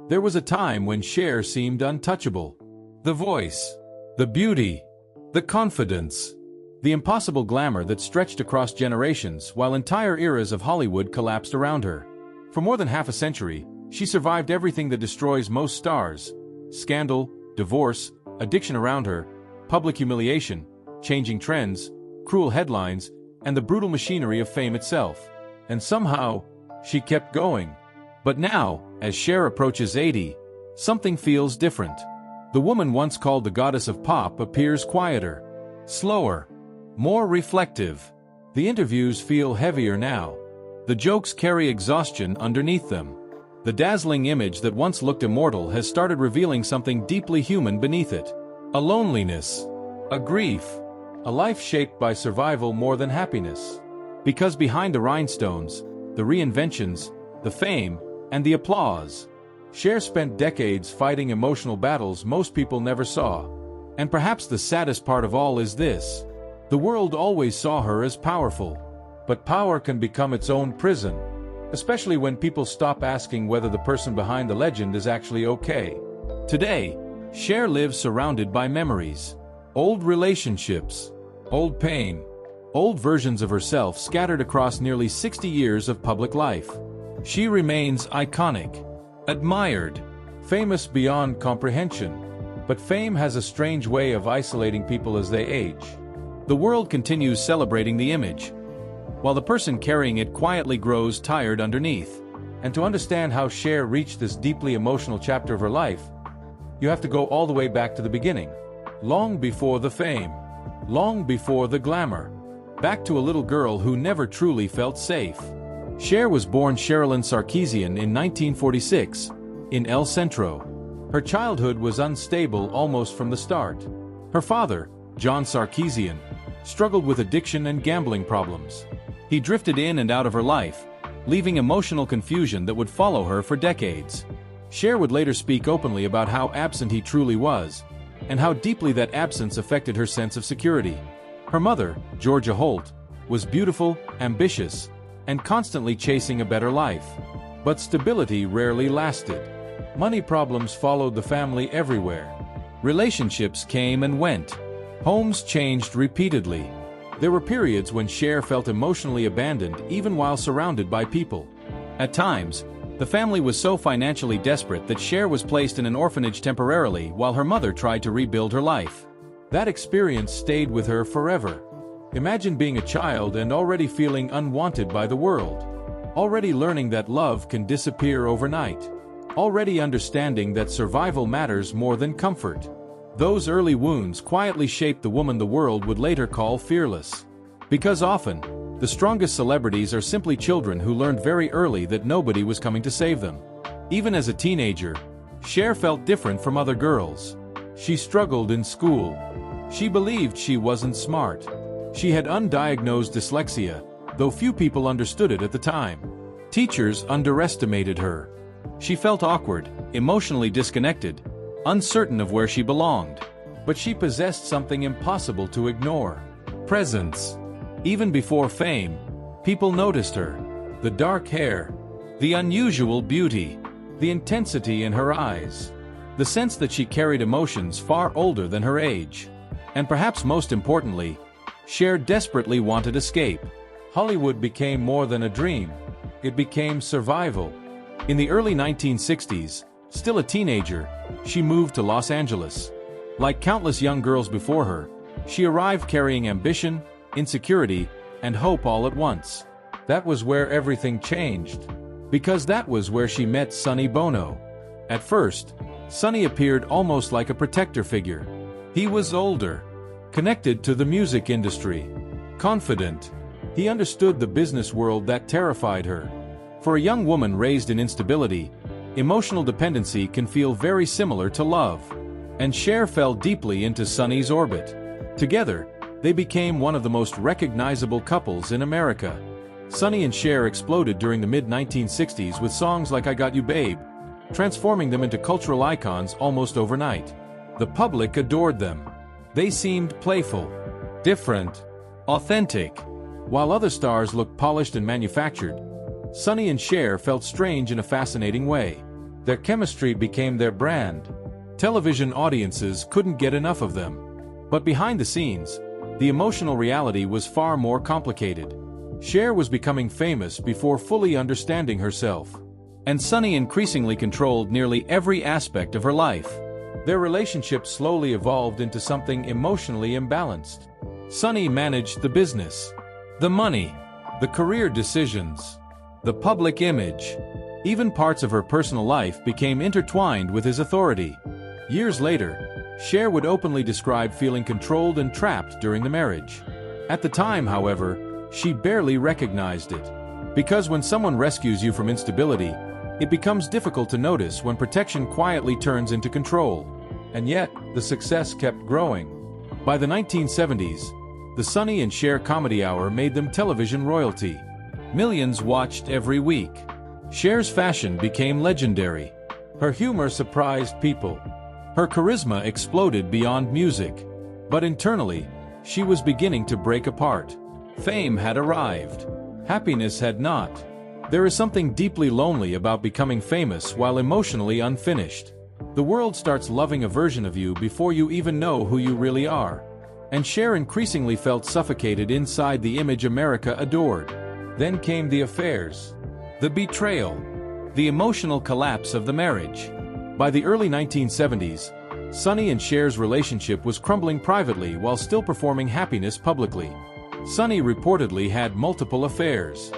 There was a time when Cher seemed untouchable. The voice, the beauty, the confidence, the impossible glamour that stretched across generations while entire eras of Hollywood collapsed around her. For more than half a century, she survived everything that destroys most stars: scandal, divorce, addiction around her, public humiliation, changing trends, cruel headlines, and the brutal machinery of fame itself. And somehow, she kept going. But now, as Cher approaches 80, something feels different. The woman once called the goddess of pop appears quieter, slower, more reflective. The interviews feel heavier now. The jokes carry exhaustion underneath them. The dazzling image that once looked immortal has started revealing something deeply human beneath it. A loneliness, a grief, a life shaped by survival more than happiness. Because behind the rhinestones, the reinventions, the fame, and the applause, Cher spent decades fighting emotional battles most people never saw. And perhaps the saddest part of all is this: the world always saw her as powerful. But power can become its own prison, especially when people stop asking whether the person behind the legend is actually okay. Today, Cher lives surrounded by memories, old relationships, old pain, old versions of herself scattered across nearly 60 years of public life. She remains iconic, admired, famous beyond comprehension. But fame has a strange way of isolating people as they age. The world continues celebrating the image, while the person carrying it quietly grows tired underneath. And to understand how Cher reached this deeply emotional chapter of her life, you have to go all the way back to the beginning. Long before the fame, long before the glamour, back to a little girl who never truly felt safe. Cher was born Sherilyn Sarkeesian in 1946, in El Centro. Her childhood was unstable almost from the start. Her father, John Sarkeesian, struggled with addiction and gambling problems. He drifted in and out of her life, leaving emotional confusion that would follow her for decades. Cher would later speak openly about how absent he truly was, and how deeply that absence affected her sense of security. Her mother, Georgia Holt, was beautiful, ambitious, and constantly chasing a better life. But stability rarely lasted. Money problems followed the family everywhere. Relationships came and went. Homes changed repeatedly. There were periods when Cher felt emotionally abandoned even while surrounded by people. At times, the family was so financially desperate that Cher was placed in an orphanage temporarily while her mother tried to rebuild her life. That experience stayed with her forever. Imagine being a child and already feeling unwanted by the world. Already learning that love can disappear overnight. Already understanding that survival matters more than comfort. Those early wounds quietly shaped the woman the world would later call fearless. Because often, the strongest celebrities are simply children who learned very early that nobody was coming to save them. Even as a teenager, Cher felt different from other girls. She struggled in school. She believed she wasn't smart. She had undiagnosed dyslexia, though few people understood it at the time. Teachers underestimated her. She felt awkward, emotionally disconnected, uncertain of where she belonged. But she possessed something impossible to ignore: presence. Even before fame, people noticed her. The dark hair, the unusual beauty, the intensity in her eyes, the sense that she carried emotions far older than her age. And perhaps most importantly, Cher desperately wanted escape. Hollywood became more than a dream. It became survival. In the early 1960s, still a teenager, she moved to Los Angeles. Like countless young girls before her, she arrived carrying ambition, insecurity, and hope all at once. That was where everything changed. Because that was where she met Sonny Bono. At first, Sonny appeared almost like a protector figure. He was older, connected to the music industry, confident. He understood the business world that terrified her. For a young woman raised in instability, emotional dependency can feel very similar to love. And Cher fell deeply into Sonny's orbit. Together, they became one of the most recognizable couples in America. Sonny and Cher exploded during the mid-1960s with songs like I Got You Babe, transforming them into cultural icons almost overnight. The public adored them. They seemed playful, different, authentic. While other stars looked polished and manufactured, Sonny and Cher felt strange in a fascinating way. Their chemistry became their brand. Television audiences couldn't get enough of them. But behind the scenes, the emotional reality was far more complicated. Cher was becoming famous before fully understanding herself. And Sonny increasingly controlled nearly every aspect of her life. Their relationship slowly evolved into something emotionally imbalanced. Sonny managed the business, the money, the career decisions, the public image. Even parts of her personal life became intertwined with his authority. Years later, Cher would openly describe feeling controlled and trapped during the marriage. At the time, however, she barely recognized it. Because when someone rescues you from instability, it becomes difficult to notice when protection quietly turns into control. And yet, the success kept growing. By the 1970s, the Sonny and Cher comedy hour made them television royalty. Millions watched every week. Cher's fashion became legendary. Her humor surprised people. Her charisma exploded beyond music. But internally, she was beginning to break apart. Fame had arrived. Happiness had not. There is something deeply lonely about becoming famous while emotionally unfinished. The world starts loving a version of you before you even know who you really are. And Cher increasingly felt suffocated inside the image America adored. Then came the affairs, the betrayal, the emotional collapse of the marriage. By the early 1970s, Sonny and Cher's relationship was crumbling privately while still performing happiness publicly. Sonny reportedly had multiple affairs.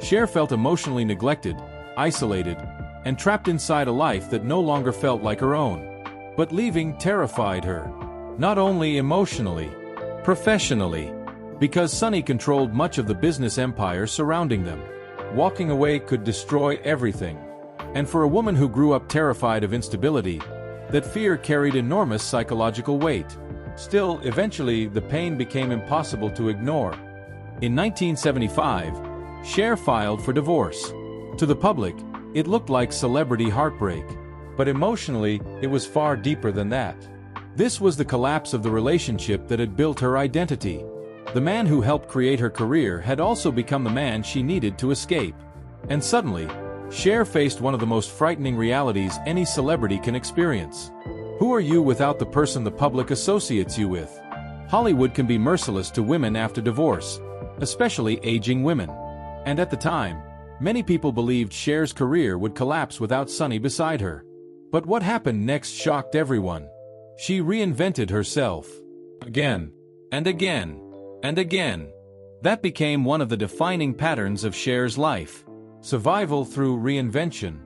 Cher felt emotionally neglected, isolated, and trapped inside a life that no longer felt like her own. But leaving terrified her. Not only emotionally, professionally, because Sonny controlled much of the business empire surrounding them. Walking away could destroy everything. And for a woman who grew up terrified of instability, that fear carried enormous psychological weight. Still, eventually, the pain became impossible to ignore. In 1975, Cher filed for divorce. To the public, it looked like celebrity heartbreak. But emotionally, it was far deeper than that. This was the collapse of the relationship that had built her identity. The man who helped create her career had also become the man she needed to escape. And suddenly, Cher faced one of the most frightening realities any celebrity can experience. Who are you without the person the public associates you with? Hollywood can be merciless to women after divorce, especially aging women. And at the time, many people believed Cher's career would collapse without Sonny beside her. But what happened next shocked everyone. She reinvented herself. Again, and again, and again. That became one of the defining patterns of Cher's life. Survival through reinvention.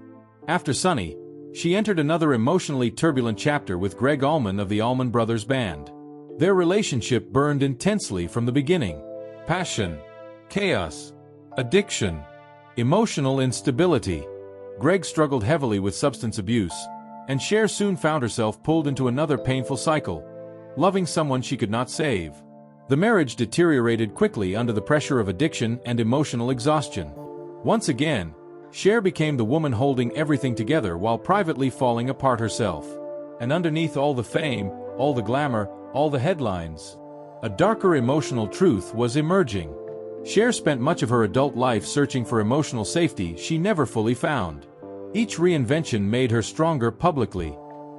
After Sonny, she entered another emotionally turbulent chapter with Gregg Allman of the Allman Brothers Band. Their relationship burned intensely from the beginning. Passion, chaos, addiction, emotional instability. Gregg struggled heavily with substance abuse, and Cher soon found herself pulled into another painful cycle, loving someone she could not save. The marriage deteriorated quickly under the pressure of addiction and emotional exhaustion. Once again, Cher became the woman holding everything together while privately falling apart herself. And underneath all the fame, all the glamour, all the headlines, a darker emotional truth was emerging. Cher spent much of her adult life searching for emotional safety she never fully found. Each reinvention made her stronger publicly.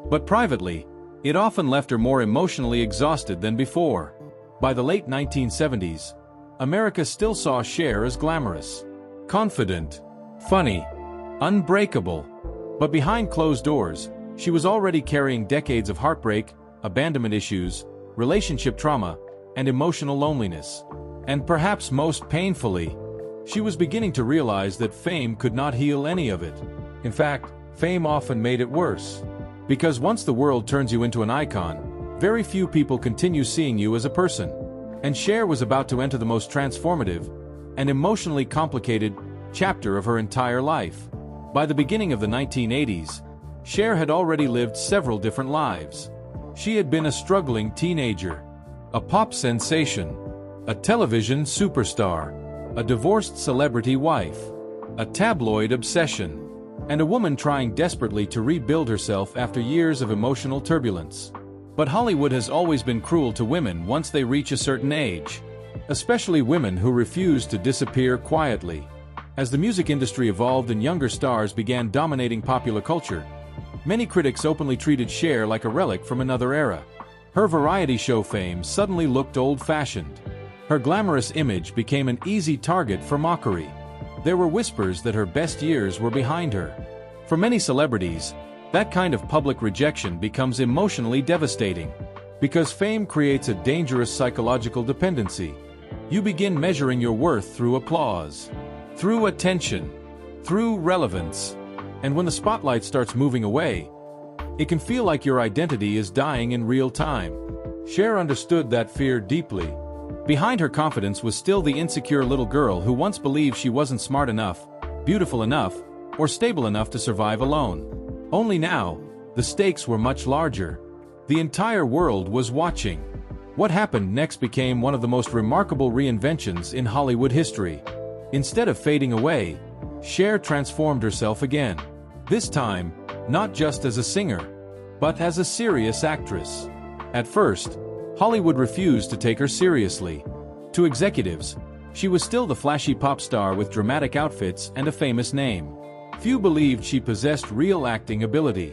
But privately, it often left her more emotionally exhausted than before. By the late 1970s, America still saw Cher as glamorous, confident, funny, unbreakable. But behind closed doors, she was already carrying decades of heartbreak, abandonment issues, relationship trauma, and emotional loneliness. And perhaps most painfully, she was beginning to realize that fame could not heal any of it. In fact, fame often made it worse. Because once the world turns you into an icon, very few people continue seeing you as a person. And Cher was about to enter the most transformative and emotionally complicated chapter of her entire life. By the beginning of the 1980s, Cher had already lived several different lives. She had been a struggling teenager, a pop sensation, a television superstar, a divorced celebrity wife, a tabloid obsession, and a woman trying desperately to rebuild herself after years of emotional turbulence. But Hollywood has always been cruel to women once they reach a certain age, especially women who refuse to disappear quietly. As the music industry evolved and younger stars began dominating popular culture, many critics openly treated Cher like a relic from another era. Her variety show fame suddenly looked old-fashioned. Her glamorous image became an easy target for mockery. There were whispers that her best years were behind her. For many celebrities, that kind of public rejection becomes emotionally devastating. Because fame creates a dangerous psychological dependency. You begin measuring your worth through applause, through attention, through relevance. And when the spotlight starts moving away, it can feel like your identity is dying in real time. Cher understood that fear deeply. Behind her confidence was still the insecure little girl who once believed she wasn't smart enough, beautiful enough, or stable enough to survive alone. Only now, the stakes were much larger. The entire world was watching. What happened next became one of the most remarkable reinventions in Hollywood history. Instead of fading away, Cher transformed herself again. This time, not just as a singer, but as a serious actress. At first, Hollywood refused to take her seriously. To executives, she was still the flashy pop star with dramatic outfits and a famous name. Few believed she possessed real acting ability.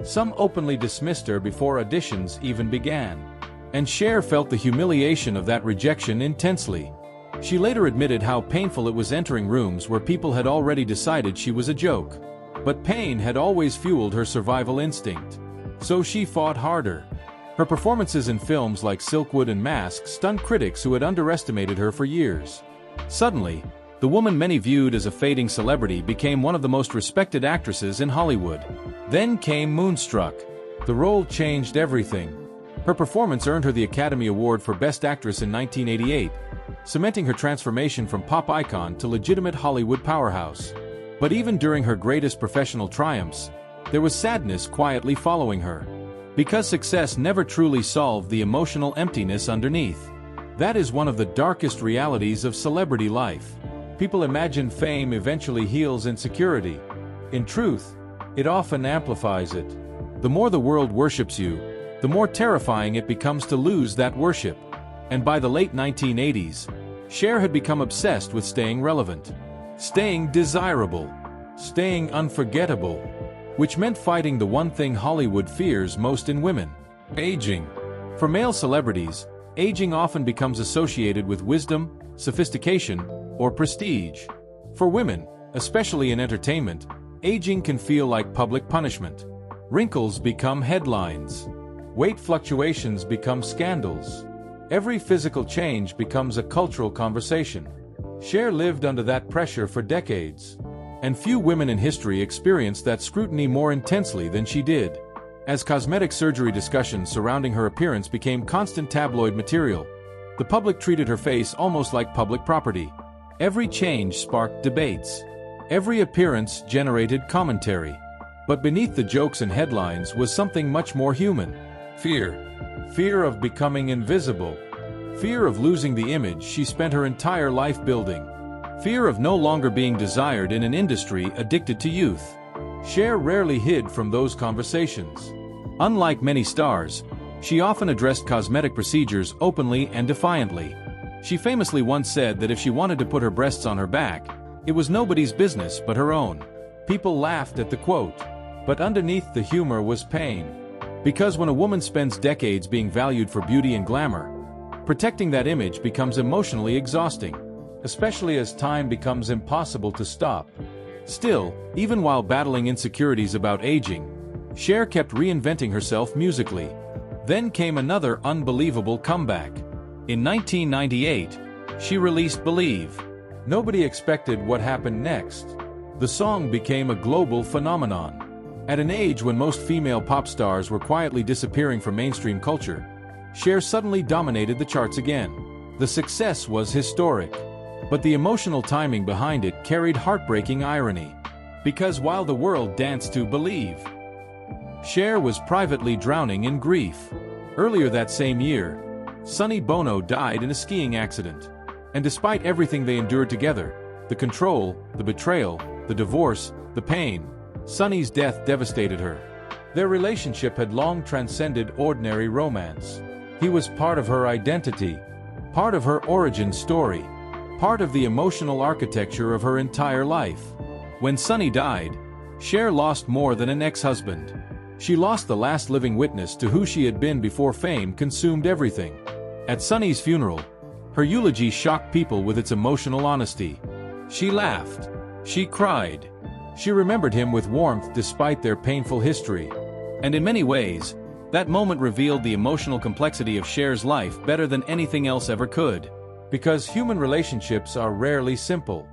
Some openly dismissed her before auditions even began. And Cher felt the humiliation of that rejection intensely. She later admitted how painful it was entering rooms where people had already decided she was a joke. But pain had always fueled her survival instinct. So she fought harder. Her performances in films like Silkwood and Mask stunned critics who had underestimated her for years. Suddenly, the woman many viewed as a fading celebrity became one of the most respected actresses in Hollywood. Then came Moonstruck. The role changed everything. Her performance earned her the Academy Award for Best Actress in 1988, cementing her transformation from pop icon to legitimate Hollywood powerhouse. But even during her greatest professional triumphs, there was sadness quietly following her. Because success never truly solved the emotional emptiness underneath. That is one of the darkest realities of celebrity life. People imagine fame eventually heals insecurity. In truth, it often amplifies it. The more the world worships you, the more terrifying it becomes to lose that worship. And by the late 1980s, Cher had become obsessed with staying relevant, staying desirable, staying unforgettable, which meant fighting the one thing Hollywood fears most in women: aging. For male celebrities, aging often becomes associated with wisdom, sophistication, or prestige. For women, especially in entertainment, aging can feel like public punishment. Wrinkles become headlines. Weight fluctuations become scandals. Every physical change becomes a cultural conversation. Cher lived under that pressure for decades. And few women in history experienced that scrutiny more intensely than she did. As cosmetic surgery discussions surrounding her appearance became constant tabloid material, the public treated her face almost like public property. Every change sparked debates. Every appearance generated commentary. But beneath the jokes and headlines was something much more human. Fear. Fear of becoming invisible. Fear of losing the image she spent her entire life building. Fear of no longer being desired in an industry addicted to youth. Cher rarely hid from those conversations. Unlike many stars, she often addressed cosmetic procedures openly and defiantly. She famously once said that if she wanted to put her breasts on her back, it was nobody's business but her own. People laughed at the quote. But underneath the humor was pain. Because when a woman spends decades being valued for beauty and glamour, protecting that image becomes emotionally exhausting, especially as time becomes impossible to stop. Still, even while battling insecurities about aging, Cher kept reinventing herself musically. Then came another unbelievable comeback. In 1998, she released Believe. Nobody expected what happened next. The song became a global phenomenon. At an age when most female pop stars were quietly disappearing from mainstream culture, Cher suddenly dominated the charts again. The success was historic. But the emotional timing behind it carried heartbreaking irony. Because while the world danced to Believe, Cher was privately drowning in grief. Earlier that same year, Sonny Bono died in a skiing accident. And despite everything they endured together, the control, the betrayal, the divorce, the pain, Sonny's death devastated her. Their relationship had long transcended ordinary romance. He was part of her identity, part of her origin story. part of the emotional architecture of her entire life. When Sonny died, Cher lost more than an ex-husband. She lost the last living witness to who she had been before fame consumed everything. At Sonny's funeral, her eulogy shocked people with its emotional honesty. She laughed. She cried. She remembered him with warmth despite their painful history. And in many ways, that moment revealed the emotional complexity of Cher's life better than anything else ever could. Because human relationships are rarely simple,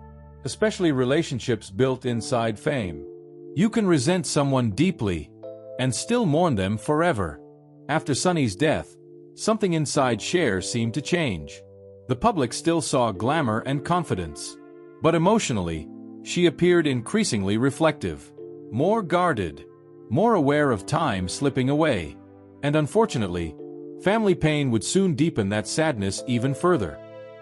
especially relationships built inside fame. You can resent someone deeply and still mourn them forever. After Sonny's death, something inside Cher seemed to change. The public still saw glamour and confidence. But emotionally, she appeared increasingly reflective, more guarded, more aware of time slipping away. And unfortunately, family pain would soon deepen that sadness even further.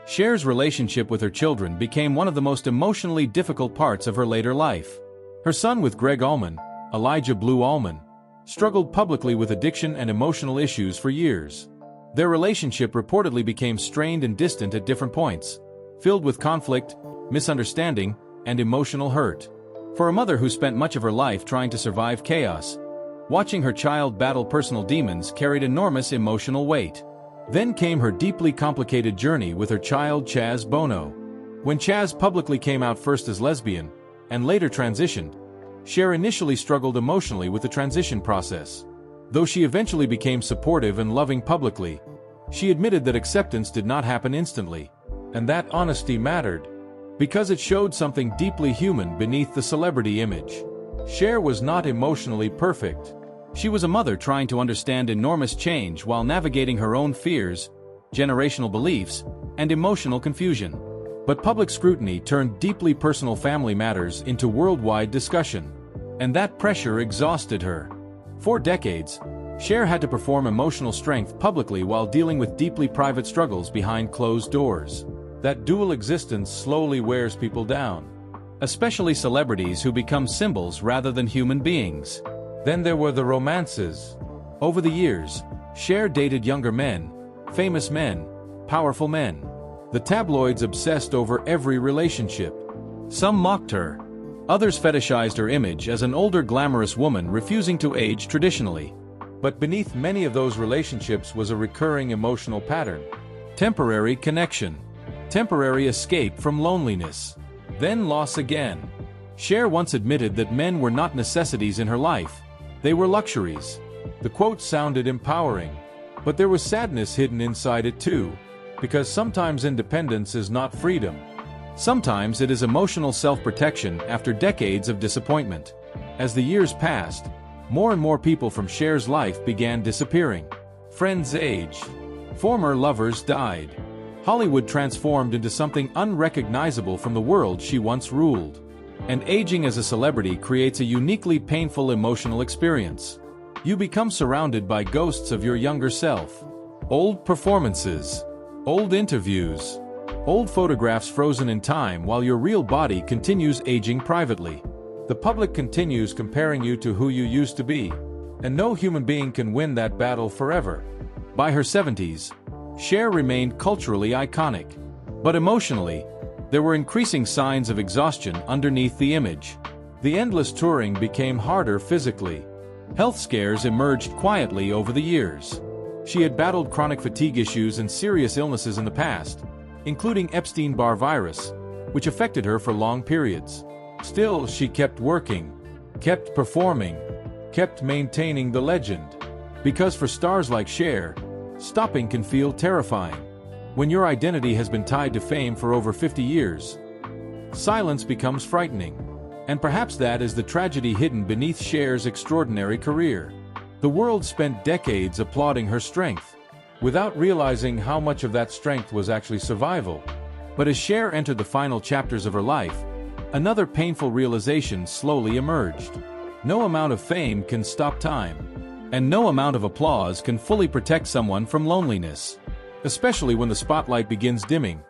Cher's relationship with her children became one of the most emotionally difficult parts of her later life. Her son with Greg Allman, Elijah Blue Allman, struggled publicly with addiction and emotional issues for years. Their relationship reportedly became strained and distant at different points, filled with conflict, misunderstanding, and emotional hurt. For a mother who spent much of her life trying to survive chaos, watching her child battle personal demons carried enormous emotional weight. Then came her deeply complicated journey with her child Sonny Bono. When Chaz publicly came out first as lesbian, and later transitioned, Cher initially struggled emotionally with the transition process. Though she eventually became supportive and loving publicly, she admitted that acceptance did not happen instantly, and that honesty mattered, because it showed something deeply human beneath the celebrity image. Cher was not emotionally perfect. She was a mother trying to understand enormous change while navigating her own fears, generational beliefs, and emotional confusion. But public scrutiny turned deeply personal family matters into worldwide discussion, and that pressure exhausted her. For decades, Cher had to perform emotional strength publicly while dealing with deeply private struggles behind closed doors. That dual existence slowly wears people down, especially celebrities who become symbols rather than human beings. Then there were the romances. Over the years, Cher dated younger men, famous men, powerful men. The tabloids obsessed over every relationship. Some mocked her. Others fetishized her image as an older glamorous woman refusing to age traditionally. But beneath many of those relationships was a recurring emotional pattern. Temporary connection. Temporary escape from loneliness. Then loss again. Cher once admitted that men were not necessities in her life. They were luxuries. The quote sounded empowering, but there was sadness hidden inside it too, because sometimes independence is not freedom. Sometimes it is emotional self-protection after decades of disappointment. As the years passed, more and more people from Cher's life began disappearing. Friends aged. Former lovers died. Hollywood transformed into something unrecognizable from the world she once ruled. And aging as a celebrity creates a uniquely painful emotional experience. You become surrounded by ghosts of your younger self. Old performances, old interviews, old photographs frozen in time while your real body continues aging privately. The public continues comparing you to who you used to be, and no human being can win that battle forever. By her 70s, Cher remained culturally iconic. But emotionally, there were increasing signs of exhaustion underneath the image. The endless touring became harder physically. Health scares emerged quietly over the years. She had battled chronic fatigue issues and serious illnesses in the past, including Epstein-Barr virus, which affected her for long periods. Still, she kept working, kept performing, kept maintaining the legend. Because for stars like Cher, stopping can feel terrifying. When your identity has been tied to fame for over 50 years, silence becomes frightening. And perhaps that is the tragedy hidden beneath Cher's extraordinary career. The world spent decades applauding her strength, without realizing how much of that strength was actually survival. But as Cher entered the final chapters of her life, another painful realization slowly emerged. No amount of fame can stop time, and no amount of applause can fully protect someone from loneliness, especially when the spotlight begins dimming,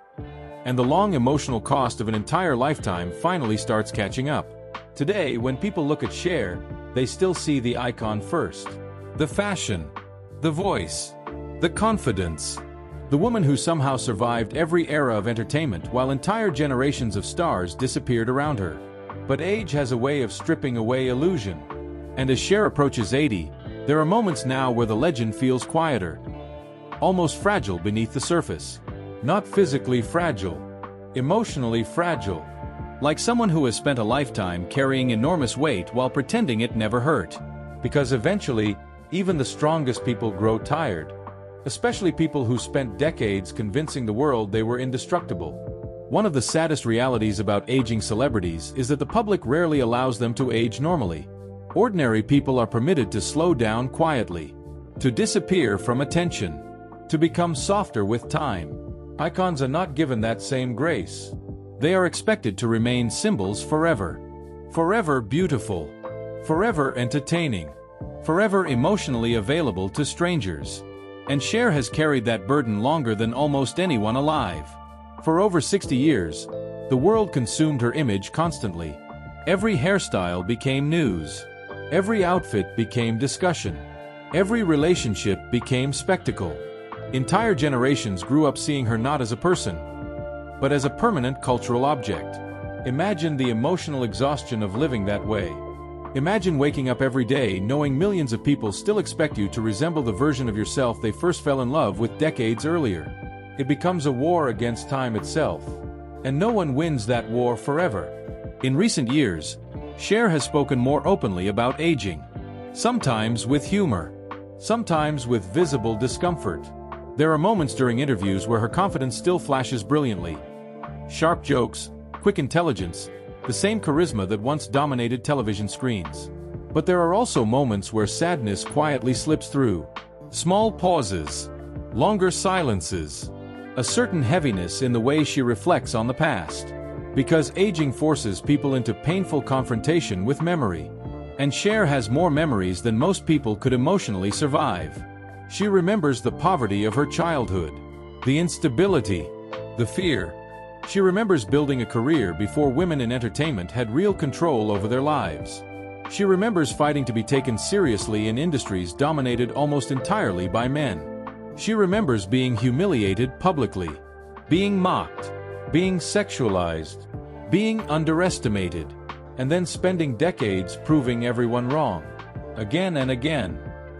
and the long emotional cost of an entire lifetime finally starts catching up. Today, when people look at Cher, they still see the icon first. The fashion, the voice, the confidence, The woman who somehow survived every era of entertainment while entire generations of stars disappeared around her. But age has a way of stripping away illusion. And as Cher approaches 80, there are moments now where the legend feels quieter, almost fragile beneath the surface. Not physically fragile, emotionally fragile. Like someone who has spent a lifetime carrying enormous weight while pretending it never hurt. Because eventually, even the strongest people grow tired. Especially people who spent decades convincing the world they were indestructible. One of the saddest realities about aging celebrities is that the public rarely allows them to age normally. Ordinary people are permitted to slow down quietly, to disappear from attention, to become softer with time. Icons are not given that same grace. They are expected to remain symbols forever. Forever beautiful. Forever entertaining. Forever emotionally available to strangers. And Cher has carried that burden longer than almost anyone alive. For over 60 years, the world consumed her image constantly. Every hairstyle became news. Every outfit became discussion. Every relationship became spectacle. Entire generations grew up seeing her not as a person, but as a permanent cultural object. Imagine the emotional exhaustion of living that way. Imagine waking up every day knowing millions of people still expect you to resemble the version of yourself they first fell in love with decades earlier. It becomes a war against time itself. And no one wins that war forever. In recent years, Cher has spoken more openly about aging. Sometimes with humor. Sometimes with visible discomfort. There are moments during interviews where her confidence still flashes brilliantly. Sharp jokes, quick intelligence, the same charisma that once dominated television screens. But there are also moments where sadness quietly slips through. Small pauses, longer silences, a certain heaviness in the way she reflects on the past. Because aging forces people into painful confrontation with memory. And Cher has more memories than most people could emotionally survive. She remembers the poverty of her childhood, the instability, the fear. She remembers building a career before women in entertainment had real control over their lives. She remembers fighting to be taken seriously in industries dominated almost entirely by men. She remembers being humiliated publicly, being mocked, being sexualized, being underestimated, and then spending decades proving everyone wrong. Again and again.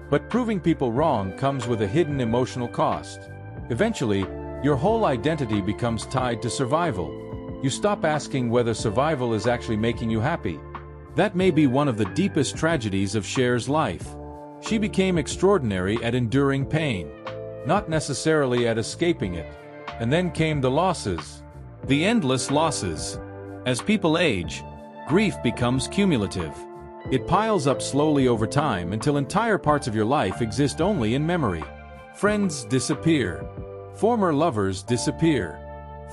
But proving people wrong comes with a hidden emotional cost. Eventually, your whole identity becomes tied to survival. You stop asking whether survival is actually making you happy. That may be one of the deepest tragedies of Cher's life. She became extraordinary at enduring pain, not necessarily at escaping it. And then came the losses. The endless losses. As people age, grief becomes cumulative. It piles up slowly over time until entire parts of your life exist only in memory. Friends disappear. Former lovers disappear.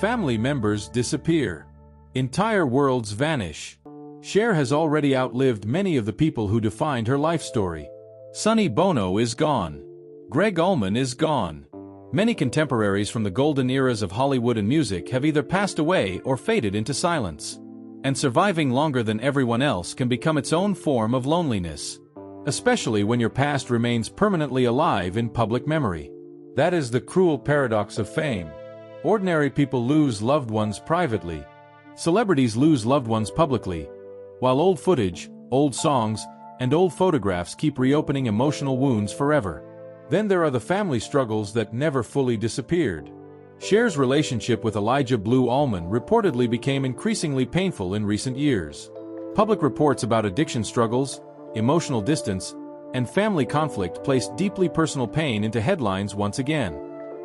Family members disappear. Entire worlds vanish. Cher has already outlived many of the people who defined her life story. Sonny Bono is gone. Gregg Allman is gone. Many contemporaries from the golden eras of Hollywood and music have either passed away or faded into silence. And surviving longer than everyone else can become its own form of loneliness. Especially when your past remains permanently alive in public memory. That is the cruel paradox of fame. Ordinary people lose loved ones privately. Celebrities lose loved ones publicly. While old footage, old songs, and old photographs keep reopening emotional wounds forever. Then there are the family struggles that never fully disappeared. Cher's relationship with Elijah Blue Allman reportedly became increasingly painful in recent years. Public reports about addiction struggles, emotional distance, and family conflict placed deeply personal pain into headlines once again.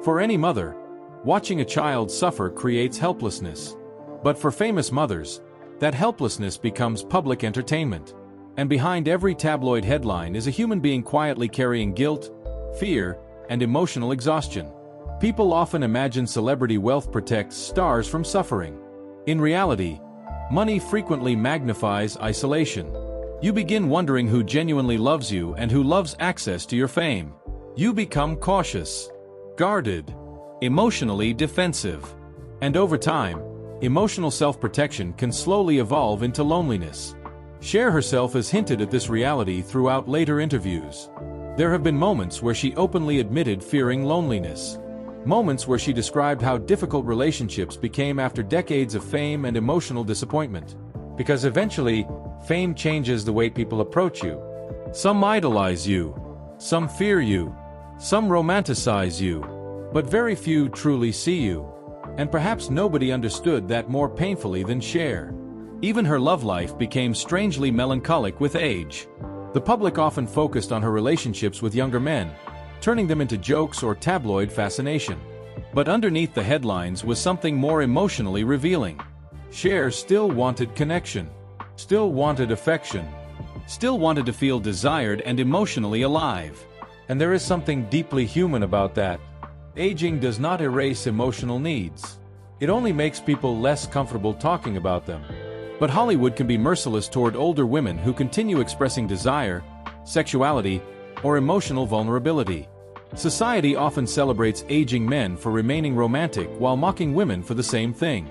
For any mother, watching a child suffer creates helplessness. But for famous mothers, that helplessness becomes public entertainment. And behind every tabloid headline is a human being quietly carrying guilt, fear, and emotional exhaustion. People often imagine celebrity wealth protects stars from suffering. In reality, money frequently magnifies isolation. You begin wondering who genuinely loves you and who loves access to your fame. You become cautious, guarded, emotionally defensive. And over time, emotional self-protection can slowly evolve into loneliness. Cher herself has hinted at this reality throughout later interviews. There have been moments where she openly admitted fearing loneliness. Moments where she described how difficult relationships became after decades of fame and emotional disappointment. Because eventually, fame changes the way people approach you. Some idolize you, some fear you, some romanticize you, but very few truly see you. And perhaps nobody understood that more painfully than Cher. Even her love life became strangely melancholic with age. The public often focused on her relationships with younger men, turning them into jokes or tabloid fascination. But underneath the headlines was something more emotionally revealing. Cher still wanted connection, still wanted affection, still wanted to feel desired and emotionally alive. And there is something deeply human about that. Aging does not erase emotional needs. It only makes people less comfortable talking about them. But Hollywood can be merciless toward older women who continue expressing desire, sexuality, or emotional vulnerability. Society often celebrates aging men for remaining romantic while mocking women for the same thing.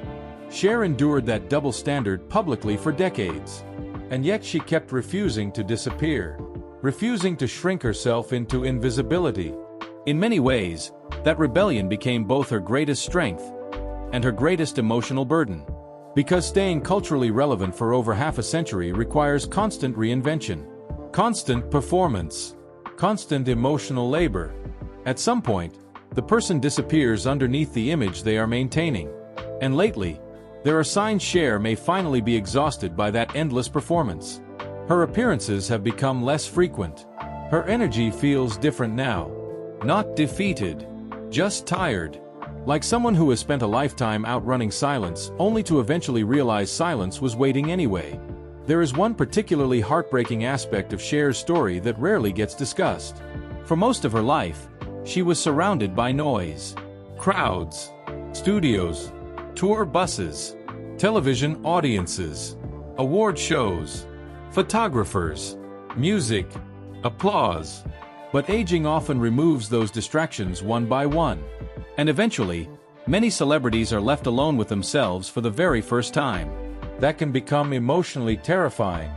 Cher endured that double standard publicly for decades. And yet she kept refusing to disappear, refusing to shrink herself into invisibility. In many ways, that rebellion became both her greatest strength and her greatest emotional burden. Because staying culturally relevant for over half a century requires constant reinvention, constant performance, constant emotional labor. At some point, the person disappears underneath the image they are maintaining. And lately, there are signs Cher may finally be exhausted by that endless performance. Her appearances have become less frequent. Her energy feels different now. Not defeated, just tired. Like someone who has spent a lifetime outrunning silence, only to eventually realize silence was waiting anyway. There is one particularly heartbreaking aspect of Cher's story that rarely gets discussed. For most of her life, she was surrounded by noise. Crowds, studios, tour buses, television audiences, award shows, photographers, music, applause. But aging often removes those distractions one by one. And eventually, many celebrities are left alone with themselves for the very first time. That can become emotionally terrifying.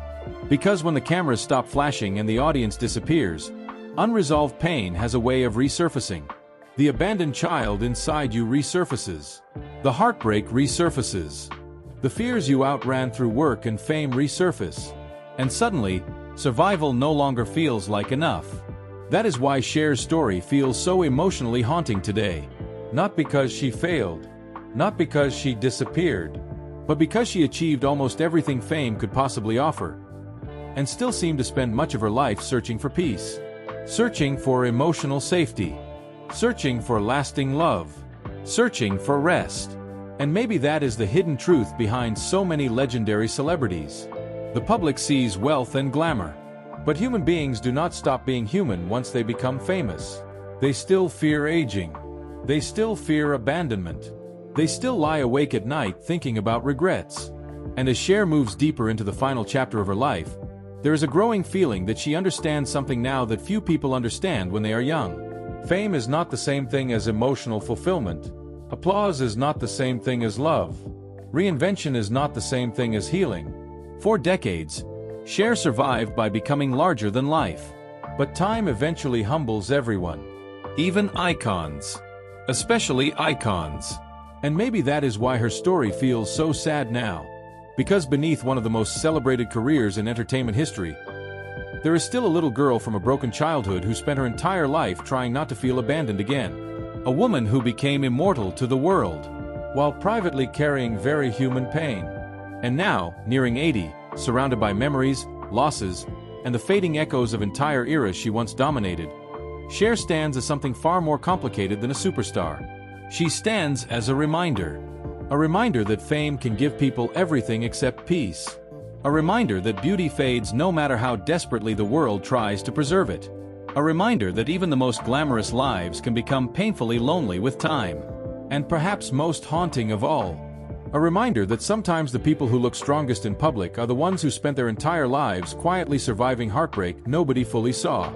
Because when the cameras stop flashing and the audience disappears, unresolved pain has a way of resurfacing. The abandoned child inside you resurfaces. The heartbreak resurfaces. The fears you outran through work and fame resurface. And suddenly, survival no longer feels like enough. That is why Cher's story feels so emotionally haunting today. Not because she failed, not because she disappeared, but because she achieved almost everything fame could possibly offer, and still seemed to spend much of her life searching for peace, searching for emotional safety, searching for lasting love, searching for rest. And maybe that is the hidden truth behind so many legendary celebrities. The public sees wealth and glamour, but human beings do not stop being human once they become famous. They still fear aging. They still fear abandonment. They still lie awake at night thinking about regrets. And as Cher moves deeper into the final chapter of her life, there is a growing feeling that she understands something now that few people understand when they are young. Fame is not the same thing as emotional fulfillment. Applause is not the same thing as love. Reinvention is not the same thing as healing. For decades, Cher survived by becoming larger than life. But time eventually humbles everyone. Even icons. Especially icons. And maybe that is why her story feels so sad now. Because beneath one of the most celebrated careers in entertainment history, there is still a little girl from a broken childhood who spent her entire life trying not to feel abandoned again. A woman who became immortal to the world, while privately carrying very human pain. And now, nearing 80, surrounded by memories, losses, and the fading echoes of entire eras she once dominated, Cher stands as something far more complicated than a superstar. She stands as a reminder that fame can give people everything except peace. A reminder that beauty fades no matter how desperately the world tries to preserve it. A reminder that even the most glamorous lives can become painfully lonely with time. And perhaps most haunting of all, a reminder that sometimes the people who look strongest in public are the ones who spent their entire lives quietly surviving heartbreak nobody fully saw.